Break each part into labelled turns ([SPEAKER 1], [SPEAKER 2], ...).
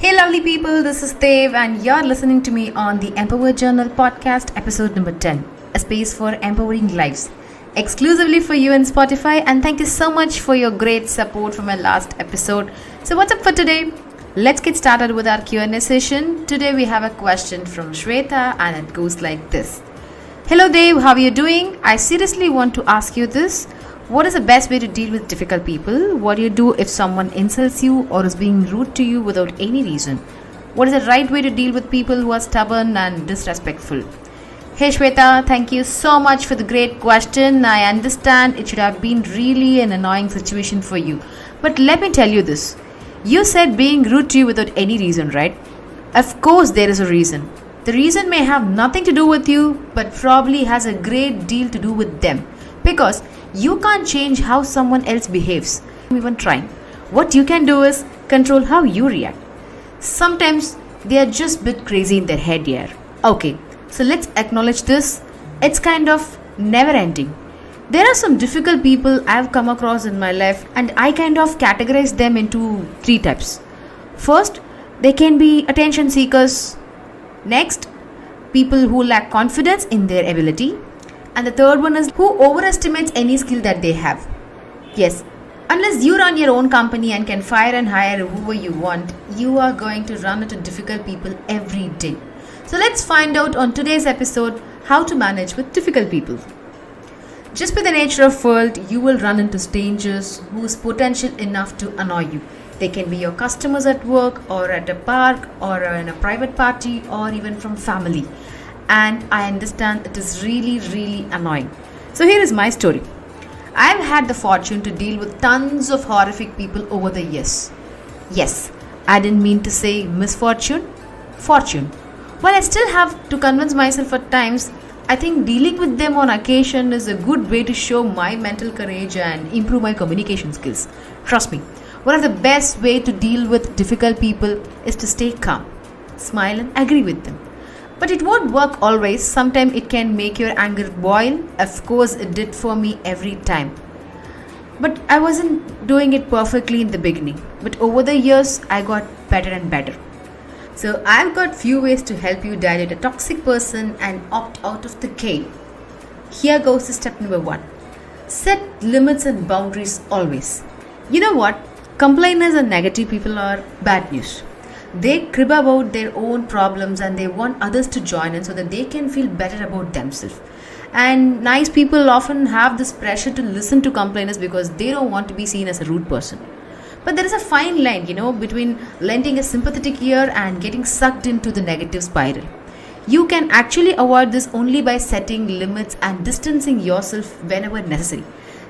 [SPEAKER 1] Hey, lovely people, this is Dev, and you're listening to me on the Empower Journal podcast, episode number 10, a space for empowering lives, exclusively for you in Spotify. And thank you so much for your great support for my last episode. So, what's up for today? Let's get started with our Q&A session. Today, we have a question from Shweta, and it goes like this. Hello, Dev, how are you doing? I seriously want to ask you this. What is the best way to deal with difficult people? What do you do if someone insults you or is being rude to you without any reason? What is the right way to deal with people who are stubborn and disrespectful? Hey Shweta, thank you so much for the great question. I understand it should have been really an annoying situation for you. But let me tell you this. You said being rude to you without any reason, right? Of course there is a reason. The reason may have nothing to do with you, but probably has a great deal to do with them. Because you can't change how someone else behaves, even trying. What you can do is control how you react. Sometimes they are just a bit crazy in their head here. Okay, so let's acknowledge this. It's kind of never ending. There are some difficult people I've come across in my life, and I kind of categorize them into three types. First, they can be attention seekers. Next, people who lack confidence in their ability. And the third one is who overestimates any skill that they have. Yes, unless you run your own company and can fire and hire whoever you want, you are going to run into difficult people every day. So let's find out on today's episode how to manage with difficult people. Just by the nature of world, you will run into strangers whose potential enough to annoy you. They can be your customers at work or at a park or in a private party or even from family. And I understand it is really annoying. So here is my story. I've had the fortune to deal with tons of horrific people over the years. Yes, I didn't mean to say misfortune, fortune. While I still have to convince myself at times, I think dealing with them on occasion is a good way to show my mental courage and improve my communication skills. Trust me, one of the best way to deal with difficult people is to stay calm, smile and agree with them. But it won't work always. Sometimes it can make your anger boil. Of course, it did for me every time. But I wasn't doing it perfectly in the beginning. But over the years, I got better and better. So I've got few ways to help you dilute a toxic person and opt out of the game. Here goes the step number 1. Set limits and boundaries always. You know what? Complainers and negative people are bad news. They crib about their own problems and they want others to join in so that they can feel better about themselves. And nice people often have this pressure to listen to complainers because they don't want to be seen as a rude person. But there is a fine line, between lending a sympathetic ear and getting sucked into the negative spiral. You can actually avoid this only by setting limits and distancing yourself whenever necessary.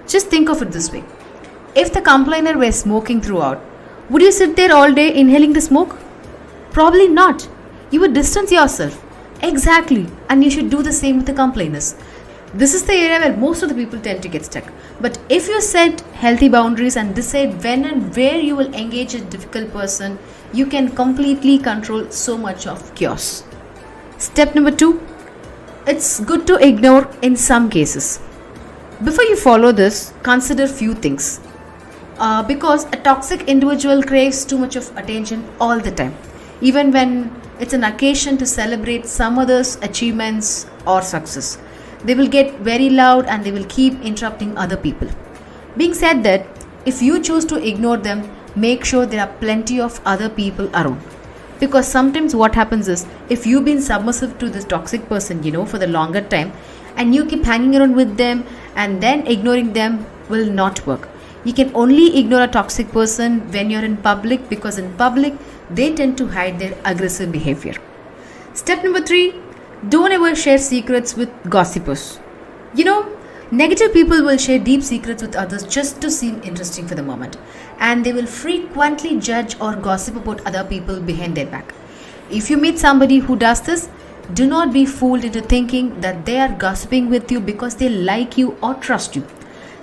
[SPEAKER 1] Just think of it this way. If the complainer were smoking throughout, would you sit there all day inhaling the smoke? Probably not. You would distance yourself. Exactly. And you should do the same with the complainers. This is the area where most of the people tend to get stuck. But if you set healthy boundaries and decide when and where you will engage a difficult person, you can completely control so much of chaos. Step number 2. It's good to ignore in some cases. Before you follow this, consider few things. Because a toxic individual craves too much of attention all the time. Even when it's an occasion to celebrate some others' achievements or success. They will get very loud and they will keep interrupting other people. Being said that, if you choose to ignore them, make sure there are plenty of other people around. Because sometimes what happens is, if you've been submissive to this toxic person, for the longer time, and you keep hanging around with them and then ignoring them will not work. You can only ignore a toxic person when you're in public because in public, they tend to hide their aggressive behavior. Step number 3, don't ever share secrets with gossipers. Negative people will share deep secrets with others just to seem interesting for the moment. And they will frequently judge or gossip about other people behind their back. If you meet somebody who does this, do not be fooled into thinking that they are gossiping with you because they like you or trust you.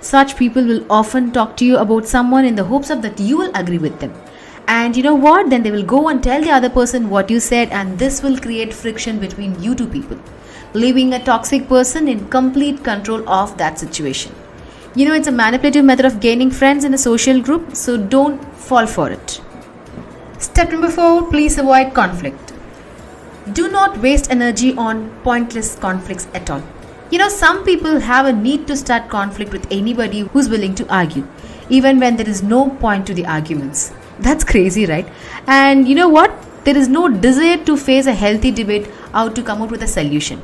[SPEAKER 1] Such people will often talk to you about someone in the hopes of that you will agree with them. And you know what? Then they will go and tell the other person what you said, and this will create friction between you two people, leaving a toxic person in complete control of that situation. It's a manipulative method of gaining friends in a social group, so don't fall for it. Step number 4, please avoid conflict. Do not waste energy on pointless conflicts at all. Some people have a need to start conflict with anybody who's willing to argue, even when there is no point to the arguments. That's crazy, right? And you know what? There is no desire to face a healthy debate how to come up with a solution.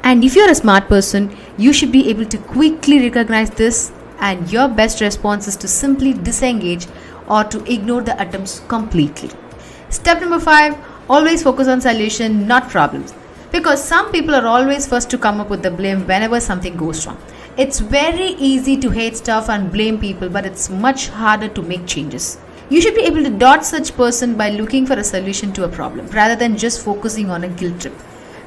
[SPEAKER 1] And if you're a smart person, you should be able to quickly recognize this, and your best response is to simply disengage or to ignore the attempts completely. Step number 5, always focus on solution, not problems. Because some people are always first to come up with the blame whenever something goes wrong. It's very easy to hate stuff and blame people, but it's much harder to make changes. You should be able to dodge such person by looking for a solution to a problem rather than just focusing on a guilt trip.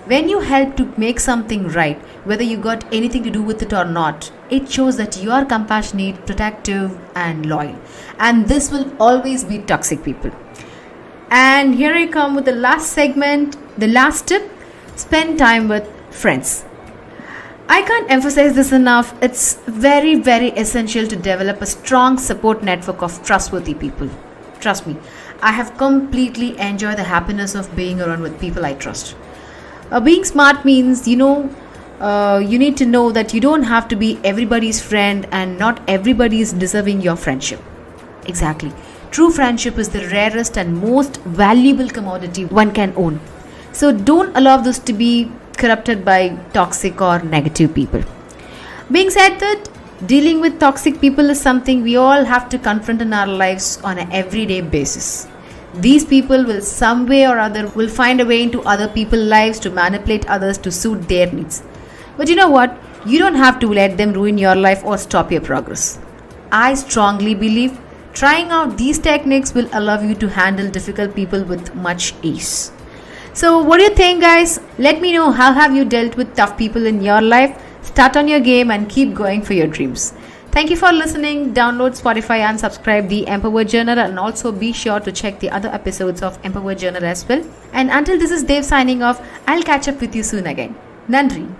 [SPEAKER 1] When you help to make something right, whether you got anything to do with it or not, it shows that you are compassionate, protective, and loyal. And this will always beat toxic people. And here I come with the last segment, the last tip: spend time with friends. I can't emphasize this enough. It's very, very essential to develop a strong support network of trustworthy people. Trust me, I have completely enjoyed the happiness of being around with people I trust. Being smart means, you need to know that you don't have to be everybody's friend, and not everybody is deserving your friendship. Exactly. True friendship is the rarest and most valuable commodity one can own. So don't allow this to be corrupted by toxic or negative people. Being said that, dealing with toxic people is something we all have to confront in our lives on an everyday basis. These people will some way or other will find a way into other people's lives to manipulate others to suit their needs. But you know what? You don't have to let them ruin your life or stop your progress. I strongly believe trying out these techniques will allow you to handle difficult people with much ease. So what do you think, guys? Let me know, how have you dealt with tough people in your life? Start on your game and keep going for your dreams. Thank you for listening. Download Spotify and subscribe the Empower Journal, and also be sure to check the other episodes of Empower Journal as well. And until this is Dave signing off, I'll catch up with you soon again. Nandri.